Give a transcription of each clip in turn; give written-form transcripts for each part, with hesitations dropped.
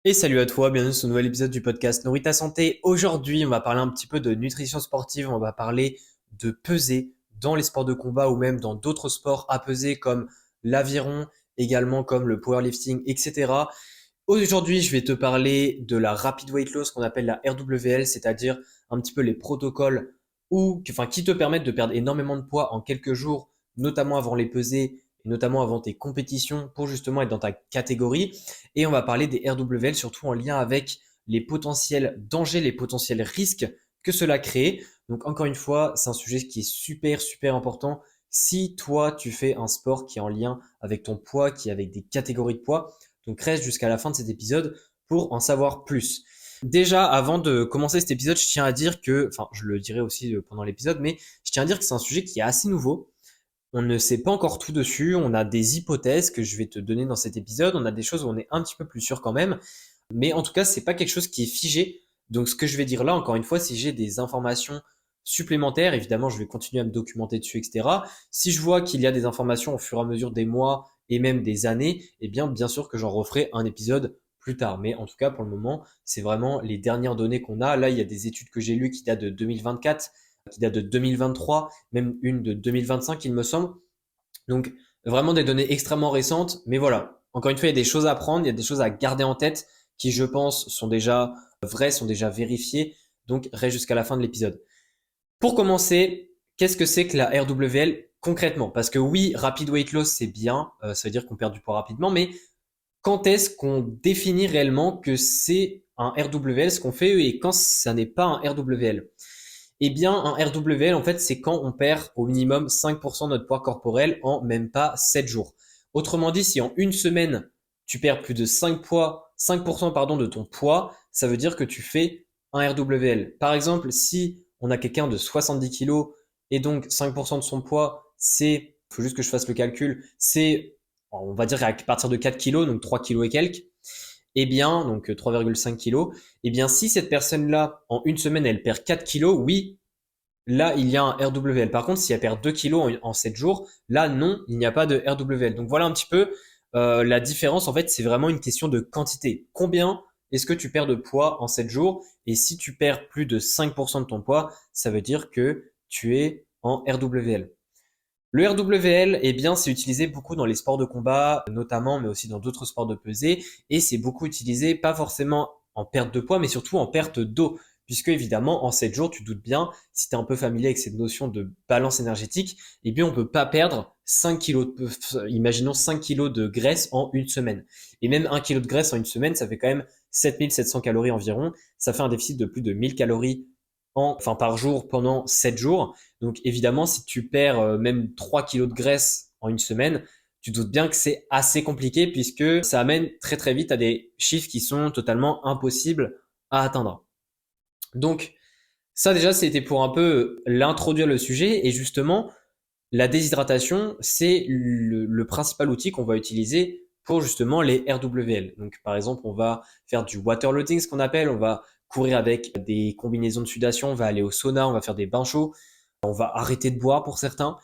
Et salut à toi, bienvenue sur ce nouvel épisode du podcast Nourris ta santé. Aujourd'hui, on va parler un petit peu de nutrition sportive, on va parler de peser dans les sports de combat ou même dans d'autres sports à peser comme l'aviron, également comme le powerlifting, etc. Aujourd'hui, je vais te parler de la rapid weight loss qu'on appelle la RWL, c'est-à-dire un petit peu les protocoles qui te permettent de perdre énormément de poids en quelques jours, notamment avant les pesées et notamment avant tes compétitions pour justement être dans ta catégorie. Et on va parler des RWL surtout en lien avec les potentiels dangers, les potentiels risques que cela crée. Donc encore une fois, c'est un sujet qui est super important. Si toi, tu fais un sport qui est en lien avec ton poids, qui est avec des catégories de poids, donc reste jusqu'à la fin de cet épisode pour en savoir plus. Déjà, avant de commencer cet épisode, je tiens à dire que, enfin, je le dirai aussi pendant l'épisode, mais je tiens à dire que c'est un sujet qui est assez nouveau. On ne sait pas encore tout dessus. On a des hypothèses que je vais te donner dans cet épisode. On a des choses où on est un petit peu plus sûr quand même. Mais en tout cas, c'est pas quelque chose qui est figé. Donc, ce que je vais dire là, encore une fois, si j'ai des informations supplémentaires, évidemment, je vais continuer à me documenter dessus, etc. Si je vois qu'il y a des informations au fur et à mesure des mois et même des années, eh bien sûr que j'en referai un épisode plus tard. Mais en tout cas, pour le moment, c'est vraiment les dernières données qu'on a. Là, il y a des études que j'ai lues qui datent de 2024, qui datent de 2023, même une de 2025, il me semble. Donc, vraiment des données extrêmement récentes. Mais voilà, encore une fois, il y a des choses à prendre, il y a des choses à garder en tête qui, je pense, sont déjà vraies, sont déjà vérifiées. Donc, reste jusqu'à la fin de l'épisode. Pour commencer, qu'est-ce que c'est que la RWL concrètement? Parce que oui, rapid weight loss, c'est bien, ça veut dire qu'on perd du poids rapidement, mais quand est-ce qu'on définit réellement que c'est un RWL, ce qu'on fait, et quand ça n'est pas un RWL? Eh bien, un RWL, en fait, c'est quand on perd au minimum 5% de notre poids corporel en même pas 7 jours. Autrement dit, si en une semaine, tu perds plus de 5% pardon, de ton poids, ça veut dire que tu fais un RWL. Par exemple, si on a quelqu'un de 70 kg et donc 5% de son poids, c'est, faut juste que je fasse le calcul, c'est, on va dire à partir de 4 kg, donc 3 kg et quelques, eh bien, donc 3,5 kg, eh bien, si cette personne-là, en une semaine, elle perd 4 kilos, oui, là, il y a un RWL. Par contre, si elle perd 2 kilos en 7 jours, là, non, il n'y a pas de RWL. Donc voilà un petit peu la différence. En fait, c'est vraiment une question de quantité. Combien est-ce que tu perds de poids en 7 jours? Et si tu perds plus de 5% de ton poids, ça veut dire que tu es en RWL. Le RWL, eh bien, c'est utilisé beaucoup dans les sports de combat, notamment, mais aussi dans d'autres sports de pesée, et c'est beaucoup utilisé pas forcément en perte de poids, mais surtout en perte d'eau, puisque évidemment, en 7 jours, tu doutes bien, si tu es un peu familier avec cette notion de balance énergétique, eh bien, on peut pas perdre 5 kilos imaginons 5 kilos de graisse en une semaine. Et même 1 kilo de graisse en une semaine, ça fait quand même 7700 calories environ, ça fait un déficit de plus de 1000 calories par jour pendant 7 jours. Donc évidemment, si tu perds même 3 kilos de graisse en une semaine, tu doutes bien que c'est assez compliqué puisque ça amène très vite à des chiffres qui sont totalement impossibles à atteindre. Donc ça déjà, c'était pour un peu l'introduire le sujet et justement, la déshydratation, c'est le principal outil qu'on va utiliser pour justement les RWL. Donc par exemple, on va faire du water loading, ce qu'on appelle, on va courir avec des combinaisons de sudation, on va aller au sauna, on va faire des bains chauds, on va arrêter de boire pour certains.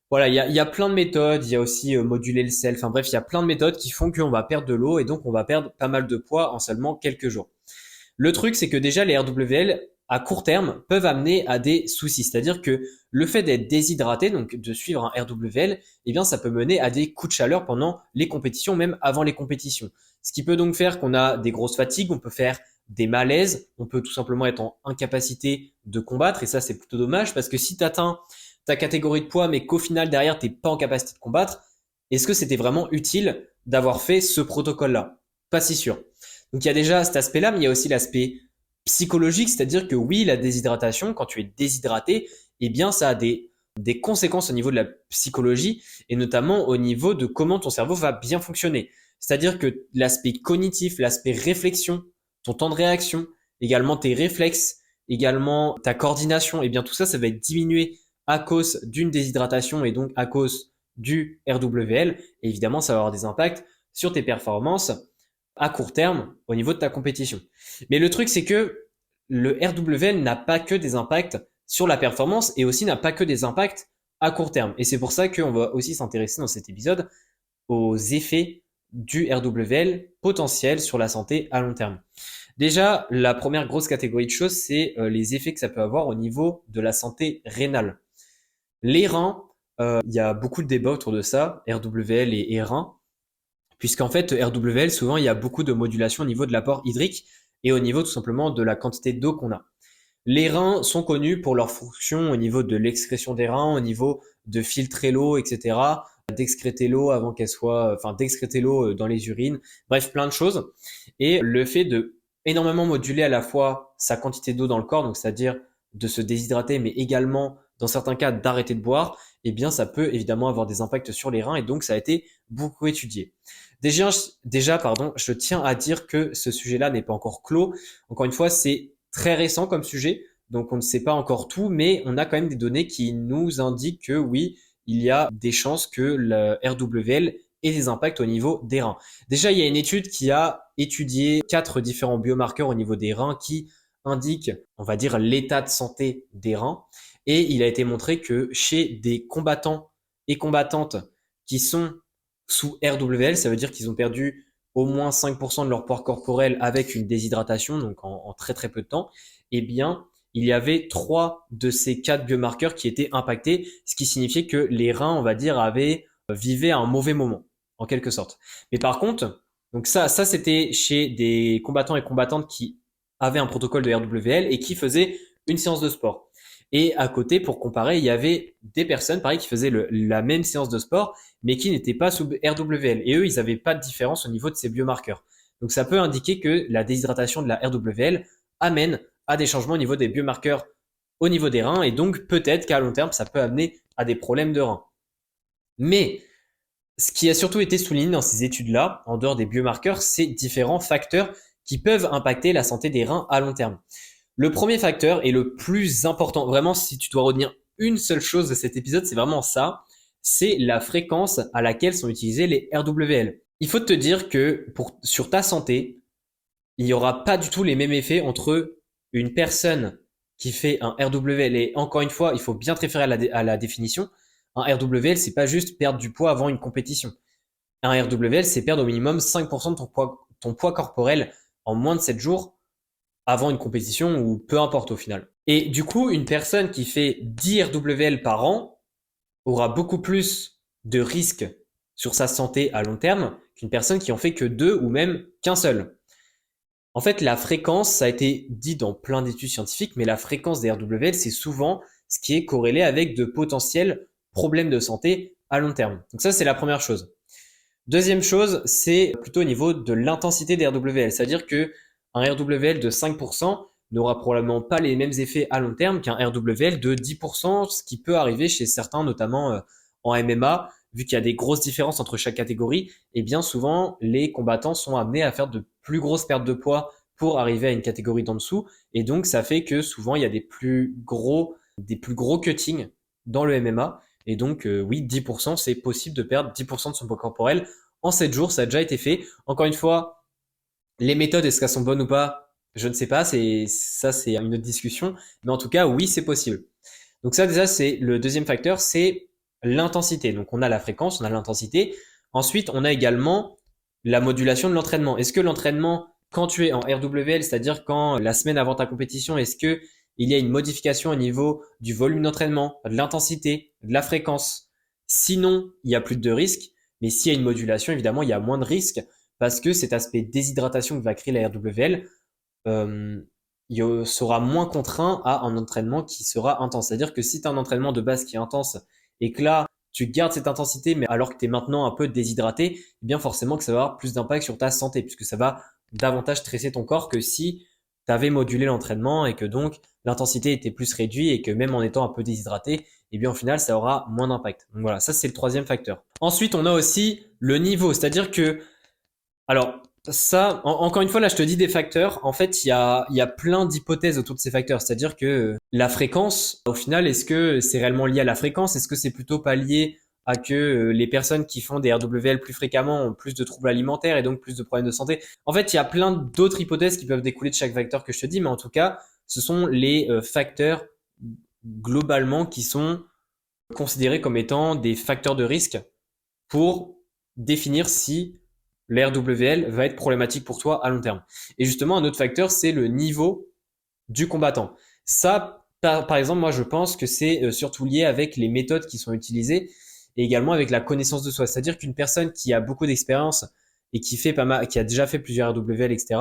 Voilà, il y a plein de méthodes, il y a aussi moduler le sel, enfin bref, il y a plein de méthodes qui font qu'on va perdre de l'eau et donc on va perdre pas mal de poids en seulement quelques jours. Le truc, c'est que déjà les RWL à court terme peuvent amener à des soucis. C'est-à-dire que le fait d'être déshydraté, donc de suivre un RWL, eh bien, ça peut mener à des coups de chaleur pendant les compétitions, même avant les compétitions. Ce qui peut donc faire qu'on a des grosses fatigues, on peut faire des malaises, on peut tout simplement être en incapacité de combattre, et ça, c'est plutôt dommage, parce que si tu atteins ta catégorie de poids, mais qu'au final, derrière, t'es pas en capacité de combattre, est-ce que c'était vraiment utile d'avoir fait ce protocole-là? Pas si sûr. Donc il y a déjà cet aspect-là, mais il y a aussi l'aspect psychologique, c'est-à-dire que oui, la déshydratation, quand tu es déshydraté, eh bien ça a des conséquences au niveau de la psychologie et notamment au niveau de comment ton cerveau va bien fonctionner. C'est-à-dire que l'aspect cognitif, l'aspect réflexion, ton temps de réaction, également tes réflexes, également ta coordination, eh bien tout ça, ça va être diminué à cause d'une déshydratation et donc à cause du RWL. Et évidemment, ça va avoir des impacts sur tes performances à court terme au niveau de ta compétition. Mais le truc, c'est que le RWL n'a pas que des impacts sur la performance et aussi n'a pas que des impacts à court terme. Et c'est pour ça qu'on va aussi s'intéresser dans cet épisode aux effets du RWL potentiel sur la santé à long terme. Déjà, la première grosse catégorie de choses, c'est les effets que ça peut avoir au niveau de la santé rénale. Les reins, il y a beaucoup de débats autour de ça, RWL et reins, puisqu'en fait, RWL, souvent, il y a beaucoup de modulation au niveau de l'apport hydrique et au niveau tout simplement de la quantité d'eau qu'on a. Les reins sont connus pour leur fonction au niveau de l'excrétion des reins, au niveau de filtrer l'eau, etc., d'excréter l'eau avant qu'elle soit, enfin d'excréter l'eau dans les urines, bref, plein de choses. Et le fait de énormément moduler à la fois sa quantité d'eau dans le corps, donc c'est-à-dire de se déshydrater, mais également dans certains cas d'arrêter de boire, eh bien ça peut évidemment avoir des impacts sur les reins et donc ça a été beaucoup étudié. Déjà, pardon, je tiens à dire que ce sujet-là n'est pas encore clos. Encore une fois, c'est très récent comme sujet, donc on ne sait pas encore tout, mais on a quand même des données qui nous indiquent que oui, il y a des chances que le RWL ait des impacts au niveau des reins. Déjà, il y a une étude qui a étudié 4 différents biomarqueurs au niveau des reins qui indiquent, on va dire, l'état de santé des reins. Et il a été montré que chez des combattants et combattantes qui sont sous RWL, ça veut dire qu'ils ont perdu au moins 5% de leur poids corporel avec une déshydratation, donc en très très peu de temps, eh bien, il y avait 3 de ces 4 biomarqueurs qui étaient impactés, ce qui signifiait que les reins, on va dire, vivaient un mauvais moment, en quelque sorte. Mais par contre, donc ça c'était chez des combattants et combattantes qui avaient un protocole de RWL et qui faisaient une séance de sport. Et à côté, pour comparer, il y avait des personnes, pareil, qui faisaient la même séance de sport, mais qui n'étaient pas sous RWL. Et eux, ils n'avaient pas de différence au niveau de ces biomarqueurs. Donc ça peut indiquer que la déshydratation de la RWL amène à des changements au niveau des biomarqueurs au niveau des reins, et donc peut-être qu'à long terme, ça peut amener à des problèmes de reins. Mais ce qui a surtout été souligné dans ces études-là, en dehors des biomarqueurs, c'est différents facteurs qui peuvent impacter la santé des reins à long terme. Le premier facteur est le plus important. Vraiment, si tu dois retenir une seule chose de cet épisode, c'est vraiment ça. C'est la fréquence à laquelle sont utilisés les RWL. Il faut te dire que sur ta santé, il n'y aura pas du tout les mêmes effets entre une personne qui fait un RWL. Et encore une fois, il faut bien te référer à la définition. Un RWL, c'est pas juste perdre du poids avant une compétition. Un RWL, c'est perdre au minimum 5% de ton poids corporel en moins de 7 jours avant une compétition ou peu importe au final. Et du coup, une personne qui fait 10 RWL par an aura beaucoup plus de risques sur sa santé à long terme qu'une personne qui en fait que 2 ou même qu'un seul. En fait, la fréquence, ça a été dit dans plein d'études scientifiques, mais la fréquence des RWL, c'est souvent ce qui est corrélé avec de potentiels problèmes de santé à long terme. Donc ça, c'est la première chose. Deuxième chose, c'est plutôt au niveau de l'intensité des RWL. C'est-à-dire que un RWL de 5% n'aura probablement pas les mêmes effets à long terme qu'un RWL de 10%, ce qui peut arriver chez certains, notamment en MMA, vu qu'il y a des grosses différences entre chaque catégorie, et bien souvent, les combattants sont amenés à faire de plus grosses pertes de poids pour arriver à une catégorie d'en dessous, et donc ça fait que souvent, il y a des plus gros cuttings dans le MMA, et donc oui, 10%, c'est possible de perdre 10% de son poids corporel en 7 jours, ça a déjà été fait. Encore une fois, les méthodes, est-ce qu'elles sont bonnes ou pas? Je ne sais pas, c'est une autre discussion, mais en tout cas, oui, c'est possible. Donc ça, déjà, c'est le deuxième facteur, c'est l'intensité. Donc on a la fréquence, on a l'intensité. Ensuite, on a également la modulation de l'entraînement. Est-ce que l'entraînement, quand tu es en RWL, c'est-à-dire quand la semaine avant ta compétition, est-ce que il y a une modification au niveau du volume d'entraînement, de l'intensité, de la fréquence? Sinon, il y a plus de risques. Mais s'il y a une modulation, évidemment, il y a moins de risques parce que cet aspect déshydratation que va créer la RWL sera moins contraint à un entraînement qui sera intense. C'est-à-dire que si tu as un entraînement de base qui est intense et que là, tu gardes cette intensité, mais alors que tu es maintenant un peu déshydraté, eh bien forcément que ça va avoir plus d'impact sur ta santé, puisque ça va davantage stresser ton corps que si tu avais modulé l'entraînement et que donc l'intensité était plus réduite et que même en étant un peu déshydraté, eh bien au final, ça aura moins d'impact. Donc voilà, ça c'est le troisième facteur. Ensuite, on a aussi le niveau, c'est-à-dire que, alors, ça, encore une fois, là, je te dis des facteurs. En fait, il y a plein d'hypothèses autour de ces facteurs. C'est-à-dire que la fréquence, au final, est-ce que c'est réellement lié à la fréquence? Est-ce que c'est plutôt pas lié à que les personnes qui font des RWL plus fréquemment ont plus de troubles alimentaires et donc plus de problèmes de santé? En fait, il y a plein d'autres hypothèses qui peuvent découler de chaque facteur que je te dis, mais en tout cas, ce sont les facteurs globalement qui sont considérés comme étant des facteurs de risque pour définir si le RWL va être problématique pour toi à long terme. Et justement, un autre facteur, c'est le niveau du combattant. Ça, par exemple, moi, je pense que c'est surtout lié avec les méthodes qui sont utilisées et également avec la connaissance de soi. C'est-à-dire qu'une personne qui a beaucoup d'expérience et qui fait pas mal, qui a déjà fait plusieurs RWL, etc.,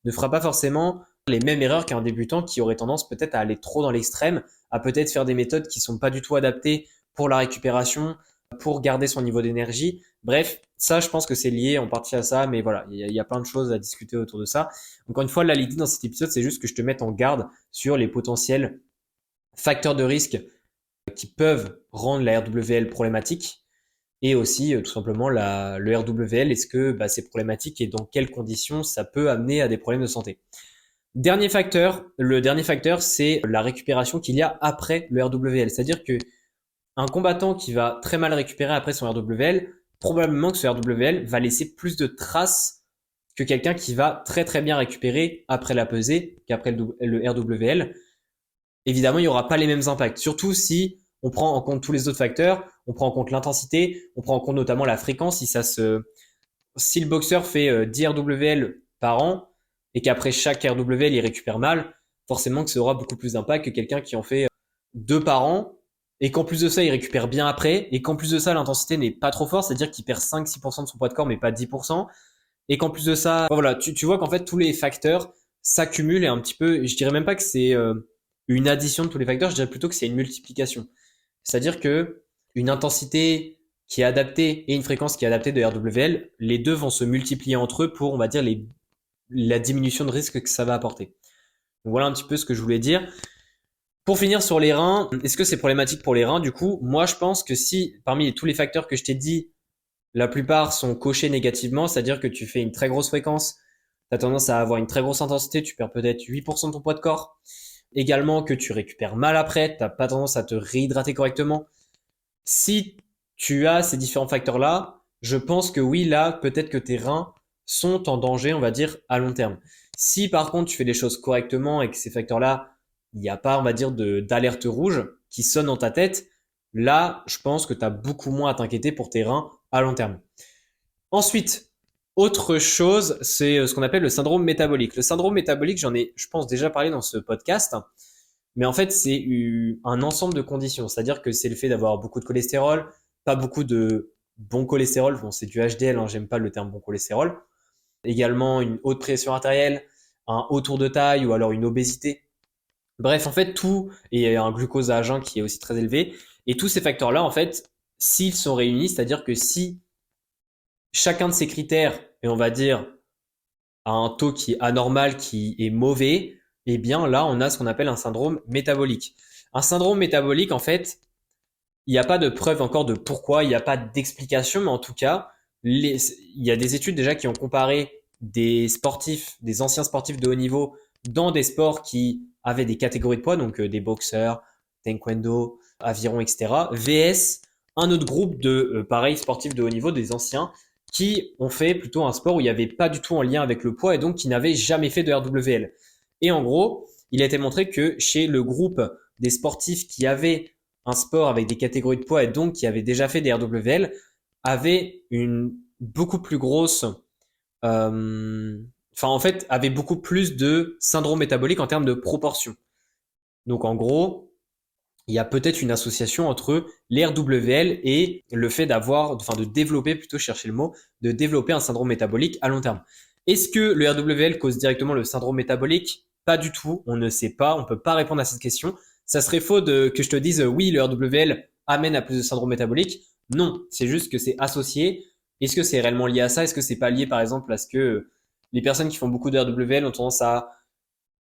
ne fera pas forcément les mêmes erreurs qu'un débutant qui aurait tendance peut-être à aller trop dans l'extrême, à peut-être faire des méthodes qui sont pas du tout adaptées pour la récupération, pour garder son niveau d'énergie. Bref, ça, je pense que c'est lié en partie à ça, mais voilà, il y a plein de choses à discuter autour de ça. Encore une fois, là, l'idée dans cet épisode, c'est juste que je te mette en garde sur les potentiels facteurs de risque qui peuvent rendre la RWL problématique et aussi tout simplement le RWL, est-ce que c'est problématique et dans quelles conditions ça peut amener à des problèmes de santé. Le dernier facteur, c'est la récupération qu'il y a après le RWL. C'est-à-dire que un combattant qui va très mal récupérer après son RWL, probablement que ce RWL va laisser plus de traces que quelqu'un qui va très très bien récupérer après la pesée qu'après le RWL. Évidemment, il n'y aura pas les mêmes impacts. Surtout si on prend en compte tous les autres facteurs, on prend en compte l'intensité, on prend en compte notamment la fréquence. Si le boxeur fait 10 RWL par an et qu'après chaque RWL il récupère mal, forcément que ça aura beaucoup plus d'impact que quelqu'un qui en fait 2 par an et qu'en plus de ça il récupère bien après et qu'en plus de ça l'intensité n'est pas trop forte, c'est-à-dire qu'il perd 5-6% de son poids de corps mais pas 10%. Et qu'en plus de ça, voilà, tu vois qu'en fait tous les facteurs s'accumulent et un petit peu, je dirais même pas que c'est une addition de tous les facteurs, je dirais plutôt que c'est une multiplication. C'est-à-dire que une intensité qui est adaptée et une fréquence qui est adaptée de RWL, les deux vont se multiplier entre eux pour, on va dire, la diminution de risque que ça va apporter. Donc voilà un petit peu ce que je voulais dire. Pour finir sur les reins, est-ce que c'est problématique pour les reins? Du coup, moi je pense que si parmi tous les facteurs que je t'ai dit, la plupart sont cochés négativement, c'est-à-dire que tu fais une très grosse fréquence, tu as tendance à avoir une très grosse intensité, tu perds peut-être 8% de ton poids de corps. Également que tu récupères mal après, tu n'as pas tendance à te réhydrater correctement. Si tu as ces différents facteurs-là, je pense que oui, là, peut-être que tes reins sont en danger, on va dire, à long terme. Si par contre tu fais les choses correctement et que ces facteurs-là, il n'y a pas, on va dire, d'alerte rouge qui sonne dans ta tête, là, je pense que tu as beaucoup moins à t'inquiéter pour tes reins à long terme. Ensuite, autre chose, c'est ce qu'on appelle le syndrome métabolique. Le syndrome métabolique, j'en ai, je pense, déjà parlé dans ce podcast, mais en fait, c'est un ensemble de conditions. C'est-à-dire que c'est le fait d'avoir beaucoup de cholestérol, pas beaucoup de bon cholestérol, bon, c'est du HDL, hein, j'aime pas le terme bon cholestérol. Également une haute pression artérielle, un haut tour de taille ou alors une obésité. Bref, en fait, tout, et un glucosage qui est aussi très élevé. Et tous ces facteurs-là, en fait, s'ils sont réunis, c'est-à-dire que si chacun de ces critères, et on va dire, a un taux qui est anormal, qui est mauvais, eh bien là, on a ce qu'on appelle un syndrome métabolique. Un syndrome métabolique, en fait, il n'y a pas de preuve encore de pourquoi, il n'y a pas d'explication, mais en tout cas, il y a des études déjà qui ont comparé des sportifs, des anciens sportifs de haut niveau dans des sports qui avaient des catégories de poids, donc des boxeurs, taekwondo, aviron, etc., vs un autre groupe de pareil sportifs de haut niveau, des anciens, qui ont fait plutôt un sport où il n'y avait pas du tout en lien avec le poids et donc qui n'avaient jamais fait de RWL. Et en gros, il a été montré que chez le groupe des sportifs qui avaient un sport avec des catégories de poids et donc qui avaient déjà fait des RWL, avait une beaucoup plus grosse, en fait, avait beaucoup plus de syndrome métabolique en termes de proportion. Donc en gros, il y a peut-être une association entre les RWL et le fait de développer, plutôt chercher le mot, de développer un syndrome métabolique à long terme. Est-ce que le RWL cause directement le syndrome métabolique? Pas du tout, on ne sait pas, on peut pas répondre à cette question. Ça serait faux que je te dise oui, le RWL amène à plus de syndrome métabolique. Non, c'est juste que c'est associé. Est-ce que c'est réellement lié à ça? Est-ce que c'est pas lié par exemple à ce que les personnes qui font beaucoup de RWL ont tendance à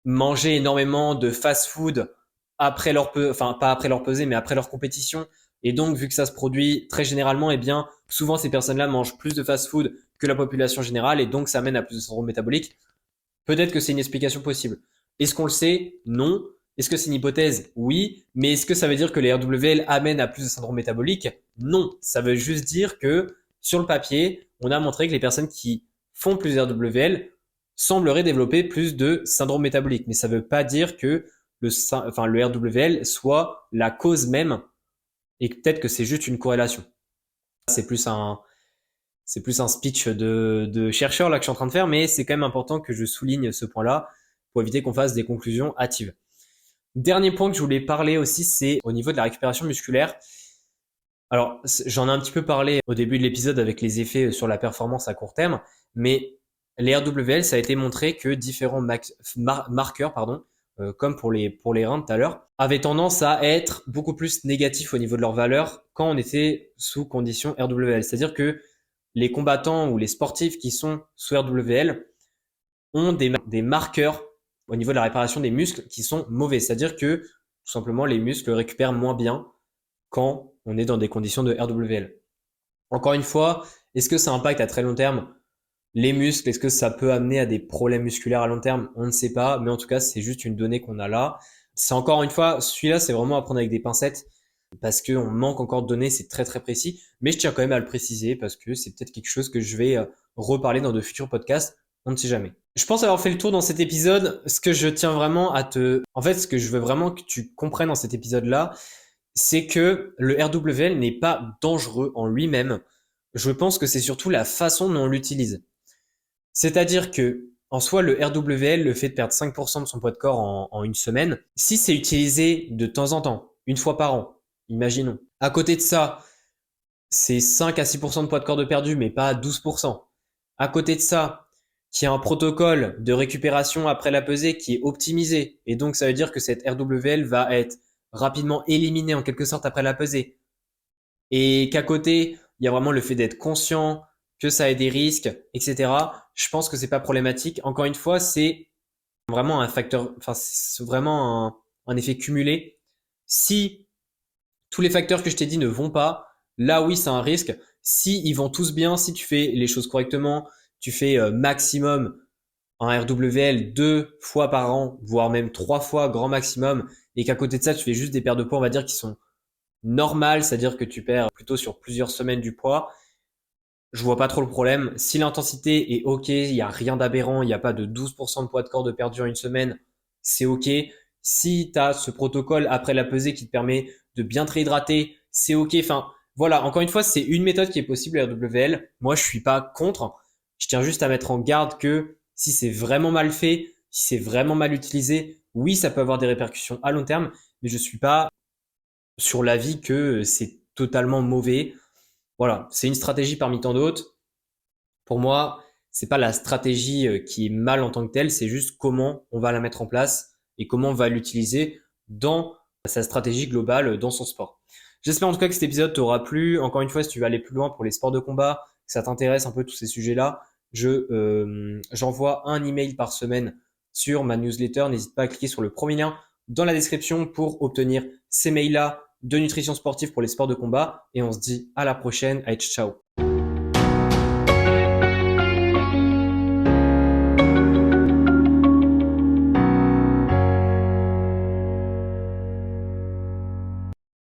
manger énormément de fast-food après pas après leur pesée, mais après leur compétition. Et donc, vu que ça se produit très généralement, eh bien, souvent ces personnes-là mangent plus de fast-food que la population générale, et donc ça mène à plus de syndrome métabolique. Peut-être que c'est une explication possible. Est-ce qu'on le sait? Non. Est-ce que c'est une hypothèse? Oui. Mais est-ce que ça veut dire que les RWL amènent à plus de syndrome métabolique? Non. Ça veut juste dire que, sur le papier, on a montré que les personnes qui font plus de RWL sembleraient développer plus de syndrome métabolique. Mais ça ne veut pas dire que le RWL soit la cause même et peut-être que c'est juste une corrélation. C'est plus c'est plus un speech de chercheur là que je suis en train de faire, mais c'est quand même important que je souligne ce point-là pour éviter qu'on fasse des conclusions hâtives. Dernier point que je voulais parler aussi, c'est au niveau de la récupération musculaire. Alors, j'en ai un petit peu parlé au début de l'épisode avec les effets sur la performance à court terme, mais les RWL, ça a été montré que différents marqueurs, comme pour les reins tout à l'heure, avaient tendance à être beaucoup plus négatifs au niveau de leur valeur quand on était sous condition RWL. C'est-à-dire que les combattants ou les sportifs qui sont sous RWL ont des marqueurs au niveau de la réparation des muscles qui sont mauvais. C'est-à-dire que tout simplement les muscles récupèrent moins bien quand on est dans des conditions de RWL. Encore une fois, est-ce que ça impacte à très long terme les muscles? Est-ce que ça peut amener à des problèmes musculaires à long terme? On ne sait pas, mais en tout cas, c'est juste une donnée qu'on a là. C'est encore une fois, celui-là, c'est vraiment à prendre avec des pincettes parce qu'on manque encore de données, c'est très très précis, mais je tiens quand même à le préciser parce que c'est peut-être quelque chose que je vais reparler dans de futurs podcasts, on ne sait jamais. Je pense avoir fait le tour dans cet épisode. Ce que je tiens vraiment à en fait, ce que je veux vraiment que tu comprennes dans cet épisode-là, c'est que le RWL n'est pas dangereux en lui-même. Je pense que c'est surtout la façon dont on l'utilise. C'est-à-dire que, en soi, le RWL, le fait de perdre 5% de son poids de corps en une semaine, si c'est utilisé de temps en temps, une fois par an, imaginons. À côté de ça, c'est 5 à 6% de poids de corps de perdu, mais pas 12%. À côté de ça, qu'il y a un protocole de récupération après la pesée qui est optimisé. Et donc, ça veut dire que cette RWL va être rapidement éliminée en quelque sorte après la pesée. Et qu'à côté, il y a vraiment le fait d'être conscient, que ça ait des risques, etc. Je pense que c'est pas problématique. Encore une fois, c'est vraiment un facteur, enfin, c'est vraiment un effet cumulé. Si tous les facteurs que je t'ai dit ne vont pas, là oui, c'est un risque. Si ils vont tous bien, si tu fais les choses correctement, tu fais maximum un RWL 2 fois par an, voire même 3 fois grand maximum, et qu'à côté de ça, tu fais juste des pertes de poids, on va dire, qui sont normales, c'est-à-dire que tu perds plutôt sur plusieurs semaines du poids, je vois pas trop le problème. Si l'intensité est ok, il y a rien d'aberrant, il n'y a pas de 12% de poids de corps de perdu en une semaine, c'est ok. Si tu as ce protocole après la pesée qui te permet de bien te réhydrater, c'est ok. Enfin, voilà, encore une fois, c'est une méthode qui est possible à RWL. Moi, je suis pas contre. Je tiens juste à mettre en garde que si c'est vraiment mal fait, si c'est vraiment mal utilisé, oui, ça peut avoir des répercussions à long terme, mais je suis pas sur l'avis que c'est totalement mauvais. Voilà, c'est une stratégie parmi tant d'autres. Pour moi, c'est pas la stratégie qui est mal en tant que telle, c'est juste comment on va la mettre en place et comment on va l'utiliser dans sa stratégie globale dans son sport. J'espère en tout cas que cet épisode t'aura plu. Encore une fois, si tu veux aller plus loin pour les sports de combat, que ça t'intéresse un peu tous ces sujets-là, j'envoie un email par semaine sur ma newsletter. N'hésite pas à cliquer sur le premier lien dans la description pour obtenir ces mails-là de nutrition sportive pour les sports de combat. Et on se dit à la prochaine. Allez, ciao.